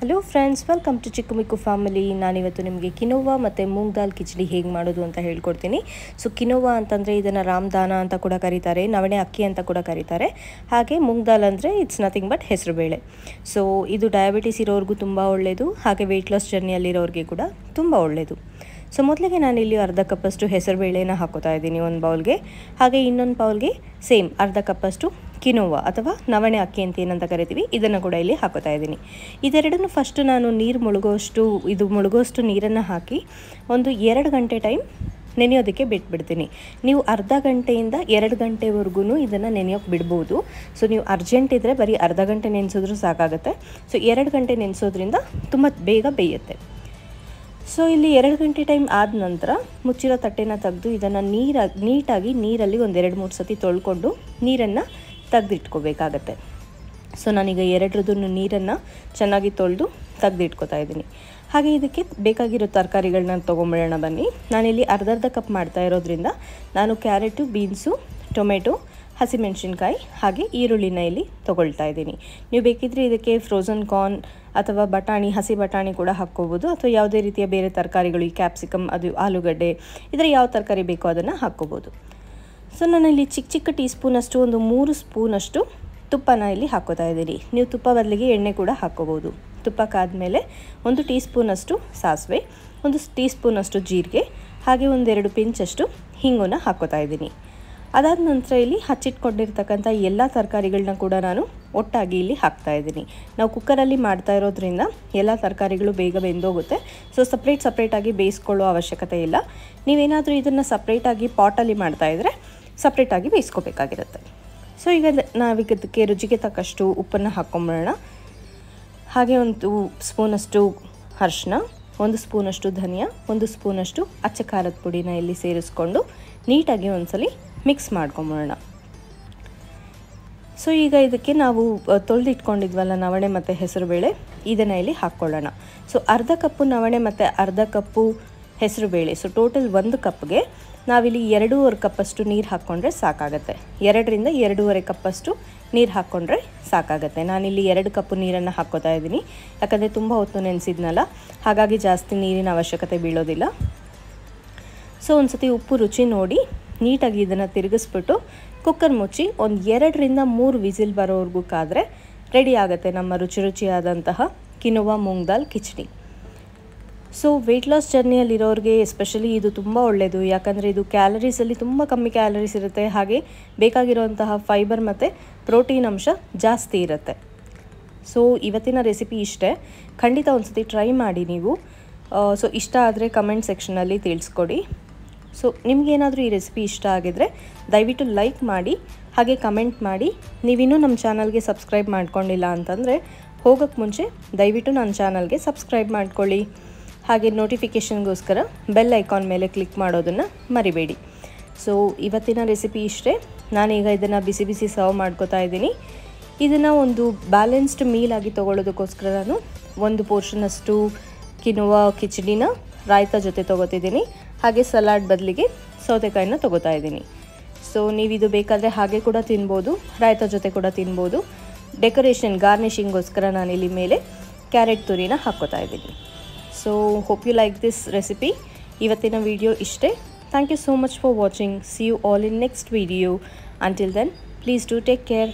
Hello friends, welcome to ಚಿಕ್ಕಮಿಕ್ಕು family. ನಾನಿವತ್ತು ನಿಮಗೆ ಕಿನೋವಾ ಮತ್ತು ಮೂಂಗ್ ದಾಲ್ ಕಿಚಡಿ ಹೇಗೆ ಮಾಡೋದು ಅಂತ ಹೇಳ್ಕೊಡ್ತೀನಿ. ಸೊ ಕಿನೋವಾ ಅಂತಂದರೆ ಇದನ್ನು ರಾಮದಾನ ಅಂತ ಕೂಡ ಕರೀತಾರೆ, ನವಣೆ ಅಕ್ಕಿ ಅಂತ ಕೂಡ ಕರೀತಾರೆ. ಹಾಗೆ ಮೂಂಗ್ ದಾಲ್ ಅಂದರೆ ಇಟ್ಸ್ ನಥಿಂಗ್ ಬಟ್ ಹೆಸರುಬೇಳೆ. ಸೊ ಇದು ಡಯಾಬಿಟಿಸ್ ಇರೋರಿಗೂ ತುಂಬ ಒಳ್ಳೆಯದು, ಹಾಗೆ ವೆಯ್ಟ್ ಲಾಸ್ ಜರ್ನಿಯಲ್ಲಿರೋರಿಗೆ ಕೂಡ ತುಂಬ ಒಳ್ಳೆಯದು. ಸೊ ಮೊದಲಿಗೆ ನಾನಿಲ್ಲಿ ಅರ್ಧ ಕಪ್ಪಷ್ಟು ಹೆಸರುಬೇಳೆನ ಹಾಕೋತಾ ಇದ್ದೀನಿ ಒಂದು ಬೌಲ್ಗೆ. ಹಾಗೆ ಇನ್ನೊಂದು ಬೌಲ್ಗೆ ಸೇಮ್ ಅರ್ಧ ಕಪ್ಪಷ್ಟು ಕಿನೋವಾ ಅಥವಾ ನವಣೆ ಅಕ್ಕಿ ಅಂತ ಏನಂತ ಕರಿತೀವಿ, ಇದನ್ನು ಕೂಡ ಇಲ್ಲಿ ಹಾಕೋತಾ ಇದ್ದೀನಿ. ಇದೆರಡನ್ನು ಫಸ್ಟು ನಾನು ನೀರು ಮುಳುಗೋಷ್ಟು ನೀರನ್ನು ಹಾಕಿ ಒಂದು 2 ಗಂಟೆ ಟೈಮ್ ನೆನೆಯೋದಕ್ಕೆ ಬಿಟ್ಬಿಡ್ತೀನಿ. ನೀವು ಅರ್ಧ ಗಂಟೆಯಿಂದ 2 ಗಂಟೆವರೆಗೂ ಇದನ್ನು ನೆನೆಯೋಕ್ಕೆ ಬಿಡ್ಬೋದು. ಸೊ ನೀವು ಅರ್ಜೆಂಟ್ ಇದ್ದರೆ ಬರೀ ಅರ್ಧ ಗಂಟೆ ನೆನೆಸಿದ್ರೂ ಸಾಕಾಗುತ್ತೆ. ಸೊ 2 ಗಂಟೆ ನೆನೆಸೋದ್ರಿಂದ ತುಂಬ ಬೇಗ ಬೇಯುತ್ತೆ. ಸೊ ಇಲ್ಲಿ 2 ಗಂಟೆ ಟೈಮ್ ಆದ ನಂತರ ಮುಚ್ಚಿರೋ ತಟ್ಟೆನ ತೆಗೆದು ಇದನ್ನು ನೀಟಾಗಿ ನೀರಲ್ಲಿ ಒಂದು 2-3 ಸತಿ ತೊಳ್ಕೊಂಡು ನೀರನ್ನು ತೆಗೆದಿಟ್ಕೋಬೇಕಾಗತ್ತೆ. ಸೊ ನಾನೀಗ 2 ನೀರನ್ನು ಚೆನ್ನಾಗಿ ತೊಳೆದು ತೆಗೆದಿಟ್ಕೋತಾ ಇದ್ದೀನಿ. ಹಾಗೆ ಇದಕ್ಕೆ ಬೇಕಾಗಿರೋ ತರಕಾರಿಗಳನ್ನ ತೊಗೊಂಬಿಡೋಣ ಬನ್ನಿ. ನಾನಿಲ್ಲಿ ಅರ್ಧ ಕಪ್ ಮಾಡ್ತಾ ಇರೋದ್ರಿಂದ ನಾನು ಕ್ಯಾರೆಟು, ಬೀನ್ಸು, ಟೊಮೆಟೊ, ಹಸಿಮೆಣಸಿನ್ಕಾಯಿ ಹಾಗೆ ಈರುಳ್ಳಿನ ಇಲ್ಲಿ ತೊಗೊಳ್ತಾ ಇದ್ದೀನಿ. ನೀವು ಬೇಕಿದ್ದರೆ ಇದಕ್ಕೆ ಫ್ರೋಝನ್ ಕಾರ್ನ್ ಅಥವಾ ಬಟಾಣಿ, ಹಸಿ ಬಟಾಣಿ ಕೂಡ ಹಾಕ್ಕೋಬೋದು, ಅಥವಾ ಯಾವುದೇ ರೀತಿಯ ಬೇರೆ ತರಕಾರಿಗಳು, ಈ ಕ್ಯಾಪ್ಸಿಕಮ್, ಅದು ಆಲೂಗಡ್ಡೆ, ಇದರ ಯಾವ ತರಕಾರಿ ಬೇಕೋ ಅದನ್ನು ಹಾಕ್ಕೋಬೋದು. ಸೊ ನಾನಿಲ್ಲಿ ಚಿಕ್ಕ ಟೀ ಸ್ಪೂನಷ್ಟು ಒಂದು 3 ಸ್ಪೂನಷ್ಟು ತುಪ್ಪನ ಇಲ್ಲಿ ಹಾಕ್ಕೋತಾ ಇದ್ದೀನಿ. ನೀವು ತುಪ್ಪ ಬದಲಿಗೆ ಎಣ್ಣೆ ಕೂಡ ಹಾಕ್ಕೋಬೋದು. ತುಪ್ಪಕ್ಕಾದಮೇಲೆ 1 ಟೀ ಸ್ಪೂನಷ್ಟು ಸಾಸಿವೆ, 1 ಟೀ ಸ್ಪೂನಷ್ಟು ಜೀರಿಗೆ, ಹಾಗೆ 1-2 ಪಿಂಚಷ್ಟು ಹಿಂಗನ್ನು ಹಾಕ್ಕೋತಾ ಇದ್ದೀನಿ. ಅದಾದ ನಂತರ ಇಲ್ಲಿ ಹಚ್ಚಿಟ್ಕೊಂಡಿರ್ತಕ್ಕಂಥ ಎಲ್ಲ ತರಕಾರಿಗಳನ್ನ ಕೂಡ ನಾನು ಒಟ್ಟಾಗಿ ಇಲ್ಲಿ ಹಾಕ್ತಾಯಿದ್ದೀನಿ. ನಾವು ಕುಕ್ಕರಲ್ಲಿ ಮಾಡ್ತಾ ಇರೋದ್ರಿಂದ ಎಲ್ಲ ತರಕಾರಿಗಳು ಬೇಗ ಬೆಂದೋಗುತ್ತೆ. ಸೊ ಸಪ್ರೇಟಾಗಿ ಬೇಯಿಸ್ಕೊಳ್ಳೋ ಅವಶ್ಯಕತೆ ಇಲ್ಲ. ನೀವೇನಾದರೂ ಇದನ್ನು ಸಪ್ರೇಟಾಗಿ ಪಾಟಲ್ಲಿ ಮಾಡ್ತಾಯಿದ್ರೆ ಸಪ್ರೇಟಾಗಿ ಬೇಯಿಸ್ಕೋಬೇಕಾಗಿರುತ್ತೆ. ಸೊ ಈಗ ನಾವೀಗದಕ್ಕೆ ರುಚಿಗೆ ತಕ್ಕಷ್ಟು ಉಪ್ಪನ್ನು ಹಾಕ್ಕೊಂಬಿಡೋಣ. ಹಾಗೆ 1 ಸ್ಪೂನಷ್ಟು ಅರಿಶಿನ, 1 ಸ್ಪೂನಷ್ಟು ಧನಿಯಾ, 1 ಸ್ಪೂನಷ್ಟು ಅಚ್ಚ ಖಾರದ ಪುಡಿನ ಇಲ್ಲಿ ಸೇರಿಸ್ಕೊಂಡು ನೀಟಾಗಿ ಒಂದ್ಸಲಿ ಮಿಕ್ಸ್ ಮಾಡ್ಕೊಂಬಿಡೋಣ. ಸೊ ಈಗ ಇದಕ್ಕೆ ನಾವು ತೊಳೆದಿಟ್ಕೊಂಡಿದ್ವಲ್ಲ ನವಣೆ ಮತ್ತು ಹೆಸರುಬೇಳೆ, ಇದನ್ನು ಇಲ್ಲಿ ಹಾಕ್ಕೊಳ್ಳೋಣ. ಸೊ ಅರ್ಧ ಕಪ್ಪು ನವಣೆ ಮತ್ತು ಅರ್ಧ ಕಪ್ಪು ಹೆಸರುಬೇಳೆ, ಸೊ ಟೋಟಲ್ 1 ಕಪ್ಗೆ ನಾವಿಲ್ಲಿ 2.5 ಕಪ್ಪಷ್ಟು ನೀರು ಹಾಕ್ಕೊಂಡ್ರೆ ಸಾಕಾಗತ್ತೆ. 2ರಿಂದ 2.5 ಕಪ್ಪಷ್ಟು ನೀರು ಹಾಕ್ಕೊಂಡ್ರೆ ಸಾಕಾಗತ್ತೆ. ನಾನಿಲ್ಲಿ 2 ಕಪ್ಪು ನೀರನ್ನು ಹಾಕ್ಕೋತಾ ಇದ್ದೀನಿ, ಯಾಕಂದರೆ ತುಂಬ ಹೊತ್ತು ನೆನೆಸಿದ್ನಲ್ಲ, ಹಾಗಾಗಿ ಜಾಸ್ತಿ ನೀರಿನ ಅವಶ್ಯಕತೆ ಬೀಳೋದಿಲ್ಲ. ಸೊ ಒಂದು ಸತಿ ಉಪ್ಪು ರುಚಿ ನೋಡಿ ನೀಟಾಗಿ ಇದನ್ನು ತಿರುಗಿಸ್ಬಿಟ್ಟು ಕುಕ್ಕರ್ ಮುಚ್ಚಿ ಒಂದು 2ರಿಂದ 3 ವಿಸಿಲ್ ಬರೋವರೆಗೂ ಕಾದರೆ ರೆಡಿ ಆಗುತ್ತೆ ನಮ್ಮ ರುಚಿಯಾದಂತಹ quinoa moong dal khichdi. So weight loss ಜರ್ನಿಯಲ್ಲಿರೋರಿಗೆ ಎಸ್ಪೆಷಲಿ ಇದು ತುಂಬ ಒಳ್ಳೆಯದು, ಯಾಕಂದರೆ ಇದು ಕ್ಯಾಲರೀಸಲ್ಲಿ ತುಂಬ ಕಮ್ಮಿ ಕ್ಯಾಲರೀಸ್ ಇರುತ್ತೆ, ಹಾಗೆ ಬೇಕಾಗಿರುವಂತಹ ಫೈಬರ್ ಮತ್ತು ಪ್ರೋಟೀನ್ ಅಂಶ ಜಾಸ್ತಿ ಇರುತ್ತೆ. ಸೊ ಇವತ್ತಿನ ರೆಸಿಪಿ ಇಷ್ಟೇ. ಖಂಡಿತ ಒಂದು ಸತಿ ಟ್ರೈ ಮಾಡಿ ನೀವು. ಸೊ ಇಷ್ಟ ಆದರೆ ಕಮೆಂಟ್ ಸೆಕ್ಷನಲ್ಲಿ ತಿಳಿಸ್ಕೊಡಿ. ಸೊ ನಿಮಗೇನಾದರೂ ಈ ರೆಸಿಪಿ ಇಷ್ಟ ಆಗಿದರೆ ದಯವಿಟ್ಟು ಲೈಕ್ ಮಾಡಿ, ಹಾಗೆ ಕಮೆಂಟ್ ಮಾಡಿ. ನೀವಿನ್ನೂ ನಮ್ಮ ಚಾನಲ್ಗೆ ಸಬ್ಸ್ಕ್ರೈಬ್ ಮಾಡ್ಕೊಂಡಿಲ್ಲ ಅಂತಂದರೆ ಹೋಗೋಕ್ಕೆ ಮುಂಚೆ ದಯವಿಟ್ಟು ನನ್ನ ಚಾನಲ್ಗೆ ಸಬ್ಸ್ಕ್ರೈಬ್ ಮಾಡ್ಕೊಳ್ಳಿ. ಹಾಗೆ ನೋಟಿಫಿಕೇಷನ್ಗೋಸ್ಕರ ಬೆಲ್ ಐಕಾನ್ ಮೇಲೆ ಕ್ಲಿಕ್ ಮಾಡೋದನ್ನು ಮರಿಬೇಡಿ. ಸೊ ಇವತ್ತಿನ ರೆಸಿಪಿ ಇಷ್ಟೇ. ನಾನೀಗ ಇದನ್ನು ಬಿಸಿ ಸರ್ವ್ ಮಾಡ್ಕೋತಾ ಇದ್ದೀನಿ. ಇದನ್ನು ಒಂದು ಬ್ಯಾಲೆನ್ಸ್ಡ್ ಮೀಲ್ ಆಗಿ ತೊಗೊಳ್ಳೋದಕ್ಕೋಸ್ಕರ ನಾನು 1 ಪೋರ್ಷನಷ್ಟು ಕಿನೋವಾ ಕಿಚಡಿನ ರಾಯ್ತಾ ಜೊತೆ ತೊಗೋತಿದ್ದೀನಿ. ಹಾಗೆ ಸಲಾಡ್ ಬದಲಿಗೆ ಸೌತೆಕಾಯಿನ ತೊಗೋತಾ ಇದ್ದೀನಿ. ಸೊ ನೀವಿದು ಬೇಕಾದರೆ ಹಾಗೆ ಕೂಡ ತಿನ್ಬೋದು, ರಾಯ್ತಾ ಜೊತೆ ಕೂಡ ತಿನ್ಬೋದು. ಗಾರ್ನಿಷಿಂಗೋಸ್ಕರ ನಾನಿಲ್ಲಿ ಮೇಲೆ ಕ್ಯಾರೆಟ್ ತುರಿನ ಹಾಕ್ಕೋತಾ ಇದ್ದೀನಿ. So hope you like this recipe. ಇವತ್ತಿನ ವಿಡಿಯೋ ಇಷ್ಟೇ. Thank you so much for watching. See you all in next video. Until then please do take care.